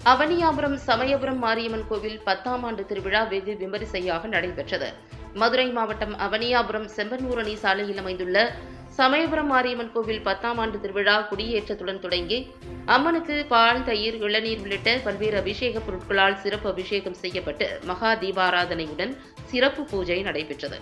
அவனியாபுரம் சமயபுரம் மாரியம்மன் கோவில் 10ஆம் ஆண்டு திருவிழா வெகு விமரிசையாக நடைபெற்றது. மதுரை மாவட்டம் அவனியாபுரம் செம்பனூரணி சாலையில் அமைந்துள்ள சமயபுரம் மாரியம்மன் கோவில் 10ஆம் ஆண்டு திருவிழா குடியேற்றத்துடன் தொடங்கி அம்மனுக்கு பால், தயிர், இளநீர் உள்ளிட்ட பல்வேறு அபிஷேக பொருட்களால் சிறப்பு அபிஷேகம் செய்யப்பட்டு மகா தீபாராதனையுடன் சிறப்பு பூஜை நடைபெற்றது.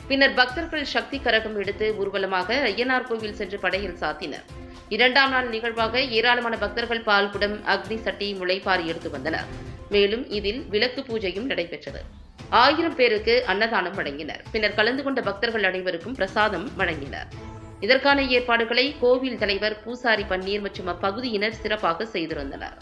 பின்னர் பக்தர்கள் சக்தி கரகம் எடுத்து ஊர்வலமாக ஐயனார் கோவில் சென்று படையல் சாத்தினர். 2ஆம் நாள் நிகழ்வாக ஏராளமான பக்தர்கள் பால் குடம், அக்னி சட்டி, முளைப்பாரி எடுத்து வந்தனர். மேலும் இதில் விளக்கு பூஜையும் நடைபெற்றது. 1000 பேருக்கு அன்னதானம் வழங்கினர். பின்னர் கலந்து கொண்ட பக்தர்கள் அனைவருக்கும் பிரசாதம் வழங்கினர். இதற்கான ஏற்பாடுகளை கோவில் தலைவர் பூசாரி பன்னீர் மற்றும் அப்பகுதியினர் சிறப்பாக செய்திருந்தனர்.